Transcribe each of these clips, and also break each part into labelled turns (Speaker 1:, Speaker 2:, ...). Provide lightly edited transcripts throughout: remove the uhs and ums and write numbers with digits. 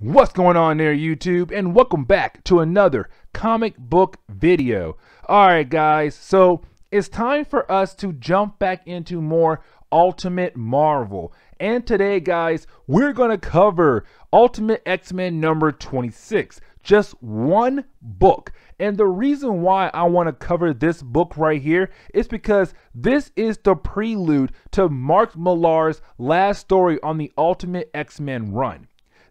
Speaker 1: What's going on there, YouTube? And welcome back to another comic book video. Alright guys, so it's time for us to jump back into more Ultimate Marvel. And today guys, we're going to cover Ultimate X-Men number 26. Just one book. And the reason why I want to cover this book right here is because this is the prelude to Mark Millar's last story on the Ultimate X-Men run.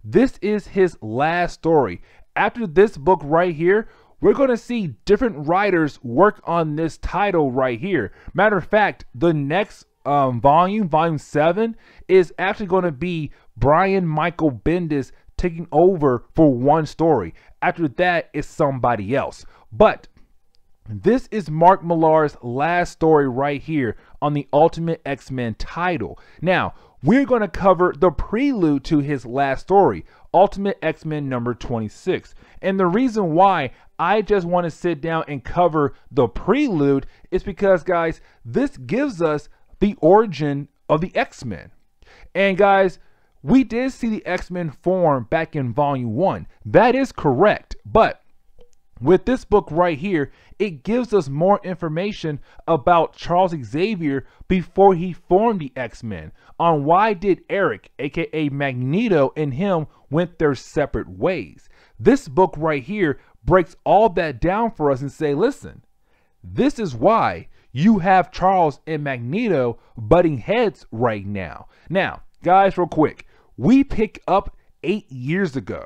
Speaker 1: This is his last story. After this book right here, we're going to see different writers work on this title right here. Matter of fact, the next volume 7, is actually going to be Brian Michael Bendis taking over for one story. After that, it's somebody else. But this is Mark Millar's last story right here on the Ultimate X-Men title. Now, we're going to cover the prelude to his last story, Ultimate X-Men number 26. And the reason why I just want to sit down and cover the prelude is because, guys, this gives us the origin of the X-Men. And guys, we did see the X-Men form back in volume 1. That is correct. But with this book right here, it gives us more information about Charles Xavier before he formed the X-Men, on why did Eric, aka Magneto, and him went their separate ways. This book right here breaks all that down for us and say, listen, this is why you have Charles and Magneto butting heads right now. Now, guys, real quick, we pick up 8 years ago.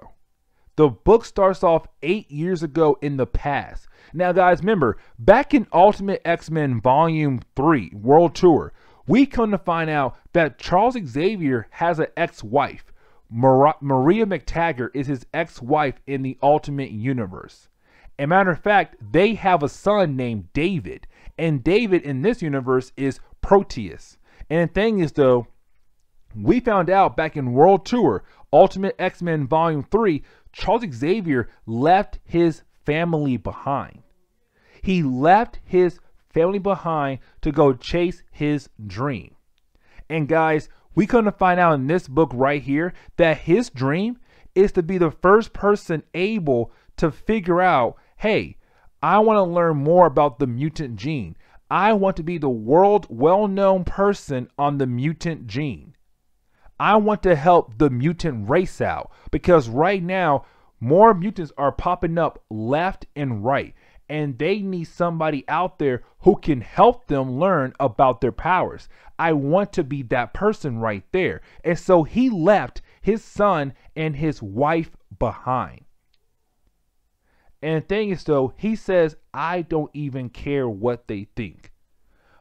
Speaker 1: The book starts off 8 years ago in the past. Now, guys, remember, back in Ultimate X-Men Volume 3, World Tour, we come to find out that Charles Xavier has an ex-wife. Maria McTaggart is his ex-wife in the Ultimate Universe. As a matter of fact, they have a son named David. And David in this universe is Proteus. And the thing is, though, we found out back in World Tour, Ultimate X-Men Volume 3, Charles Xavier left his family behind. He left his family behind to go chase his dream. And guys, we come to find out in this book right here that his dream is to be the first person able to figure out, hey, I want to learn more about the mutant gene. I want to be the world well-known person on the mutant gene. I want to help the mutant race out, because right now more mutants are popping up left and right, and they need somebody out there who can help them learn about their powers. I want to be that person right there. And so he left his son and his wife behind. And the thing is, though, he says, I don't even care what they think.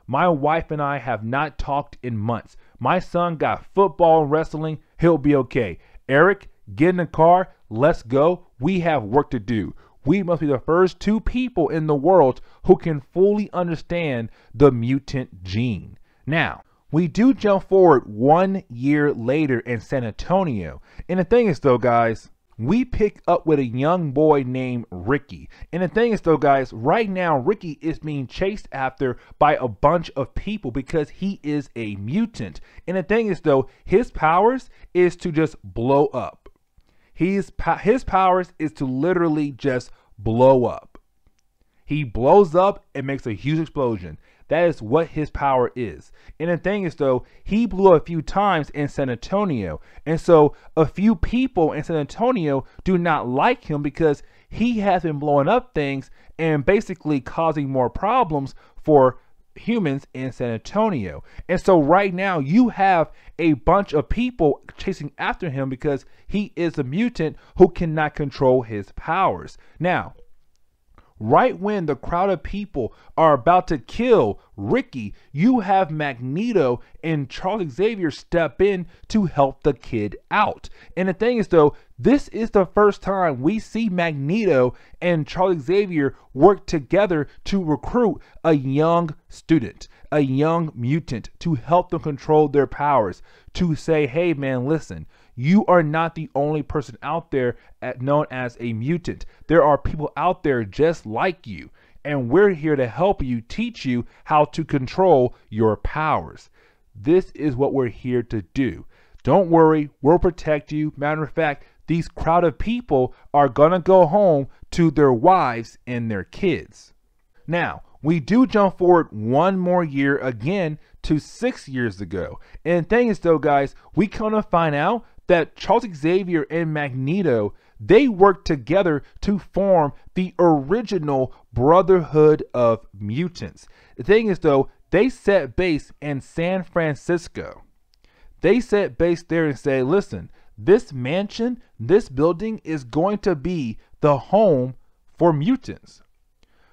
Speaker 1: My wife and I have not talked in months. My son got football and wrestling. He'll be okay. Eric, get in the car. Let's go. We have work to do. We must be the first 2 people in the world who can fully understand the mutant gene. Now, we do jump forward 1 year later in San Antonio. And the thing is, though, guys, we pick up with a young boy named Ricky. And the thing is, though, guys, right now Ricky is being chased after by a bunch of people because he is a mutant. And the thing is, though, his powers is to just blow up. His powers is to literally just blow up. He blows up and makes a huge explosion. That is what his power is. And the thing is, though, he blew a few times in San Antonio. And so a few people in San Antonio do not like him because he has been blowing up things and basically causing more problems for humans in San Antonio. And so right now you have a bunch of people chasing after him because he is a mutant who cannot control his powers. Now, right when the crowd of people are about to kill Ricky, you have Magneto and Charles Xavier step in to help the kid out. And the thing is, though, this is the first time we see Magneto and Charles Xavier work together to recruit a young student, a young mutant, to help them control their powers, to say, hey man, listen, you are not the only person out there known as a mutant. There are people out there just like you, and we're here to help you, teach you how to control your powers. This is what we're here to do. Don't worry, we'll protect you. Matter of fact, these crowd of people are going to go home to their wives and their kids. Now, we do jump forward one more year again to 6 years ago. And the thing is though, guys, we kind of find out that Charles Xavier and Magneto, they worked together to form the original Brotherhood of Mutants. The thing is though, they set base in San Francisco. They set base there and say, listen, this mansion, this building is going to be the home for mutants.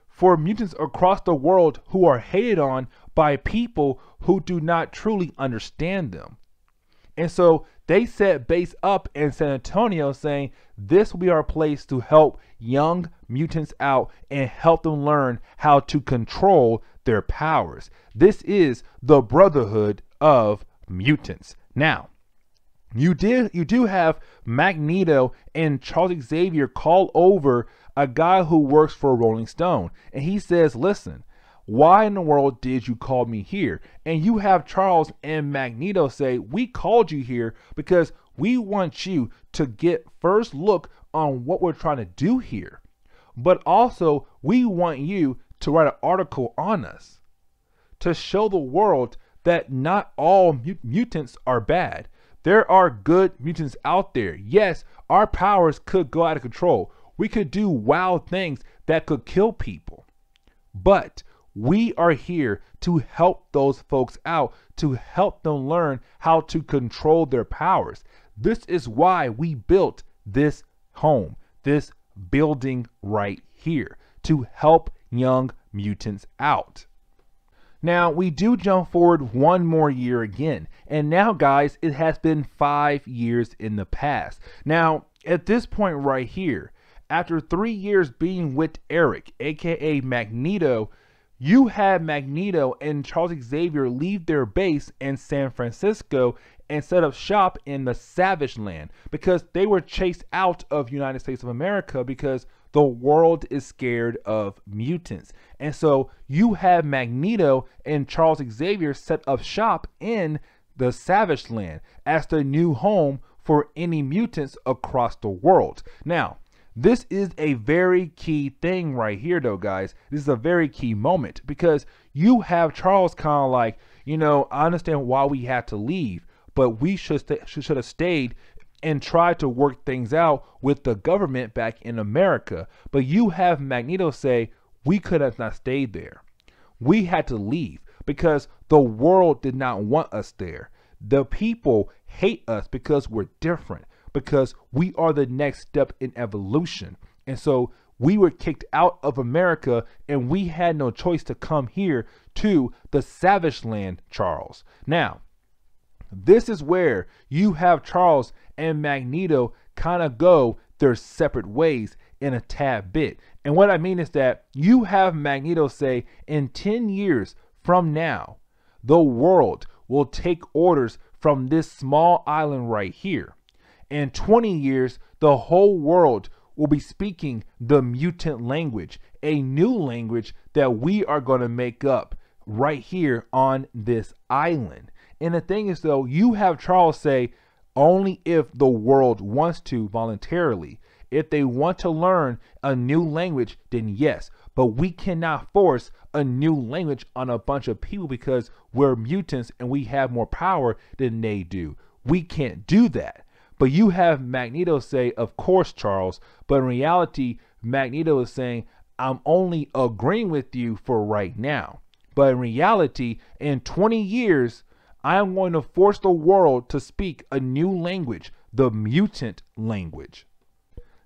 Speaker 1: For mutants across the world who are hated on by people who do not truly understand them. And so they set base up in San Antonio saying this will be our place to help young mutants out and help them learn how to control their powers. This is the Brotherhood of Mutants. Now, you do have Magneto and Charles Xavier call over a guy who works for Rolling Stone. And he says, listen, why in the world did you call me here? And you have Charles and Magneto say, we called you here because we want you to get first look on what we're trying to do here. But also, we want you to write an article on us to show the world that not all mutants are bad. There are good mutants out there. Yes, our powers could go out of control. We could do wild things that could kill people. But we are here to help those folks out, to help them learn how to control their powers. This is why we built this home, this building right here, to help young mutants out. Now, we do jump forward one more year again. And now, guys, it has been 5 years in the past. Now, at this point right here, after 3 years being with Eric, aka Magneto, you had Magneto and Charles Xavier leave their base in San Francisco and set up shop in the Savage Land because they were chased out of United States of America because the world is scared of mutants. And so you have Magneto and Charles Xavier set up shop in the Savage Land as the new home for any mutants across the world. Now, this is a very key thing right here though, guys. This is a very key moment because you have Charles kind of like, you know, I understand why we had to leave, but we should have stayed and tried to work things out with the government back in America. But you have Magneto say, we could have not stayed there. We had to leave because the world did not want us there. The people hate us because we're different, because we are the next step in evolution. And so we were kicked out of America and we had no choice to come here to the Savage Land, Charles. Now, this is where you have Charles and Magneto kind of go their separate ways in a tad bit. And what I mean is that you have Magneto say, in 10 years from now, the world will take orders from this small island right here. In 20 years, the whole world will be speaking the mutant language, a new language that we are going to make up right here on this island. And the thing is though, you have Charles say, only if the world wants to voluntarily. If they want to learn a new language, then yes. But we cannot force a new language on a bunch of people because we're mutants and we have more power than they do. We can't do that. But you have Magneto say, of course, Charles. But in reality, Magneto is saying, I'm only agreeing with you for right now. But in reality, in 20 years, I am going to force the world to speak a new language, the mutant language.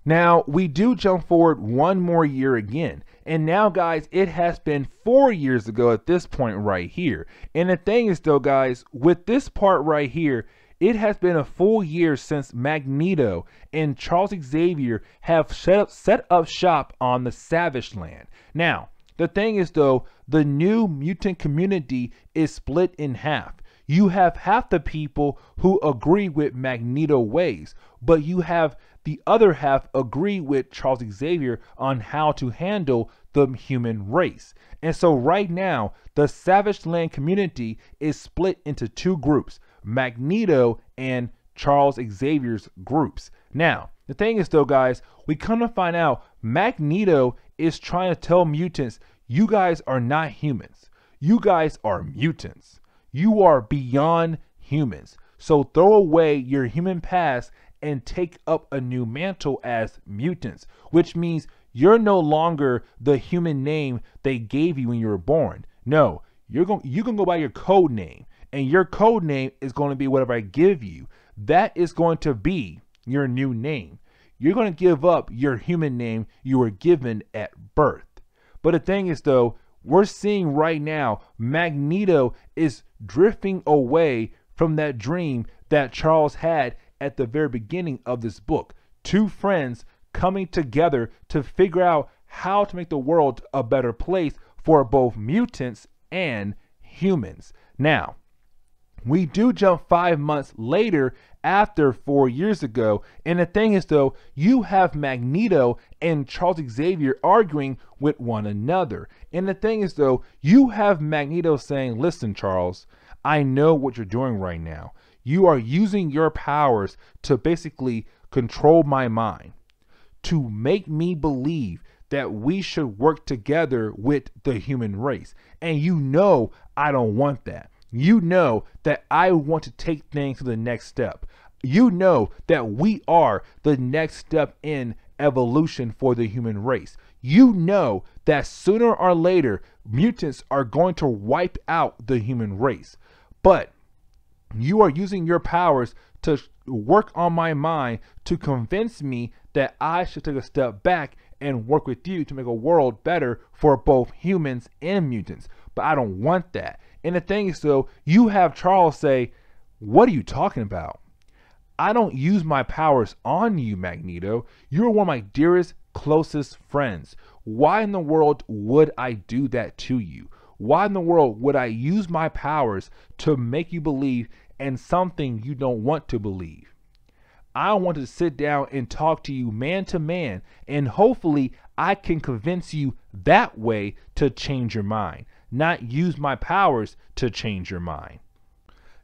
Speaker 1: Now, we do jump forward one more year again. And now, guys, it has been 4 years ago at this point right here. And the thing is, though, guys, with this part right here, it has been a full year since Magneto and Charles Xavier have set up shop on the Savage Land. Now, the thing is, though, the new mutant community is split in half. You have half the people who agree with Magneto ways, but you have the other half agree with Charles Xavier on how to handle the human race. And so right now, the Savage Land community is split into two groups, Magneto and Charles Xavier's groups. Now, the thing is though, guys, we come to find out Magneto is trying to tell mutants, you guys are not humans. You guys are mutants. You are beyond humans. So throw away your human past and take up a new mantle as mutants, which means you're no longer the human name they gave you when you were born. No, you can go by your code name, and your code name is going to be whatever I give you. That is going to be your new name. You're going to give up your human name you were given at birth. But the thing is though, we're seeing right now Magneto is drifting away from that dream that Charles had at the very beginning of this book. Two friends coming together to figure out how to make the world a better place for both mutants and humans. Now, we do jump 5 months later after 4 years ago, and the thing is though, you have Magneto and Charles Xavier arguing with one another. And the thing is though, you have Magneto saying, listen Charles, I know what you're doing right now. You are using your powers to basically control my mind, to make me believe that we should work together with the human race. And you know I don't want that. You know that I want to take things to the next step. You know that we are the next step in evolution for the human race. You know that sooner or later, mutants are going to wipe out the human race. But you are using your powers to work on my mind to convince me that I should take a step back and work with you to make a world better for both humans and mutants. But I don't want that. And the thing is though, you have Charles say, what are you talking about? I don't use my powers on you, Magneto. You're one of my dearest, closest friends. Why in the world would I do that to you? Why in the world would I use my powers to make you believe in something you don't want to believe? I want to sit down and talk to you man to man, and hopefully I can convince you that way to change your mind, not use my powers to change your mind.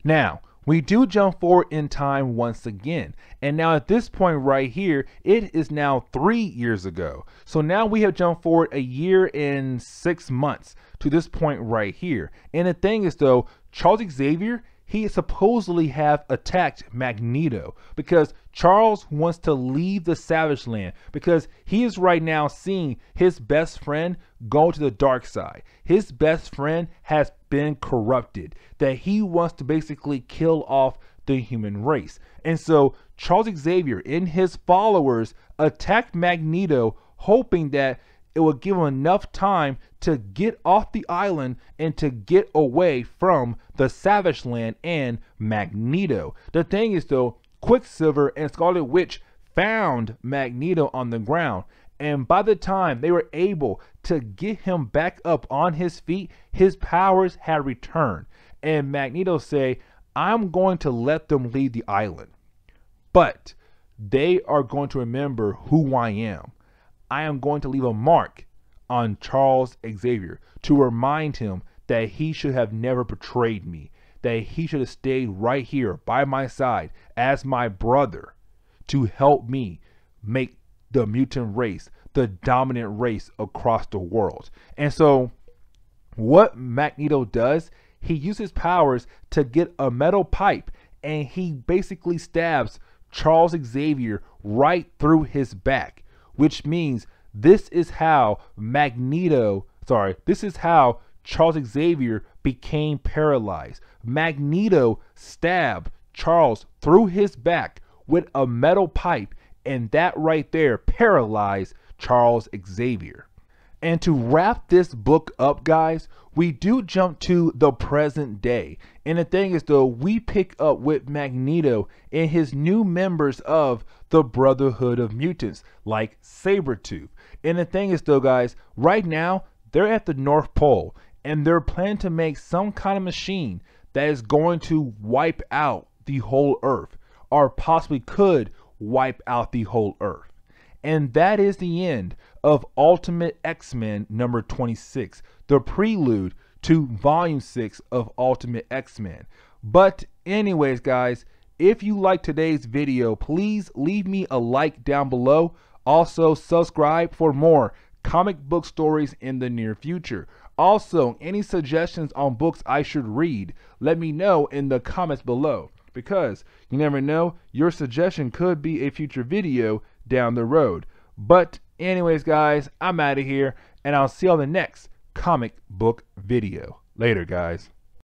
Speaker 1: Now, we do jump forward in time once again. And now at this point right here, it is now 3 years ago. So now we have jumped forward a year and 6 months to this point right here. And the thing is though, Charles Xavier, he supposedly have attacked Magneto because Charles wants to leave the Savage Land because he is right now seeing his best friend go to the dark side. His best friend has been corrupted, that he wants to basically kill off the human race. And so Charles Xavier and his followers attacked Magneto, hoping that it will give him enough time to get off the island and to get away from the Savage Land and Magneto. The thing is though, Quicksilver and Scarlet Witch found Magneto on the ground, and by the time they were able to get him back up on his feet, his powers had returned. And Magneto say, I'm going to let them leave the island, but they are going to remember who I am. I am going to leave a mark on Charles Xavier to remind him that he should have never betrayed me, that he should have stayed right here by my side as my brother to help me make the mutant race the dominant race across the world. And so what Magneto does, he uses powers to get a metal pipe and he basically stabs Charles Xavier right through his back, which means this is how Charles Xavier became paralyzed. Magneto stabbed Charles through his back with a metal pipe, and that right there paralyzed Charles Xavier. And to wrap this book up, guys, we do jump to the present day. And the thing is though, we pick up with Magneto and his new members of the Brotherhood of Mutants, like Sabretooth. And the thing is though, guys, right now they're at the North Pole and they're planning to make some kind of machine that is going to wipe out the whole Earth, or possibly could wipe out the whole Earth. And that is the end of Ultimate X-Men number 26, the prelude to volume 6 of Ultimate X-Men. But anyways, guys, If you like today's video, please leave me a like down below. Also, subscribe for more comic book stories in the near future. Also, any suggestions on books I should read, let me know in the comments below, because you never know, your suggestion could be a future video down the road. But anyways, guys, I'm out of here, and I'll see you on the next comic book video. Later, guys.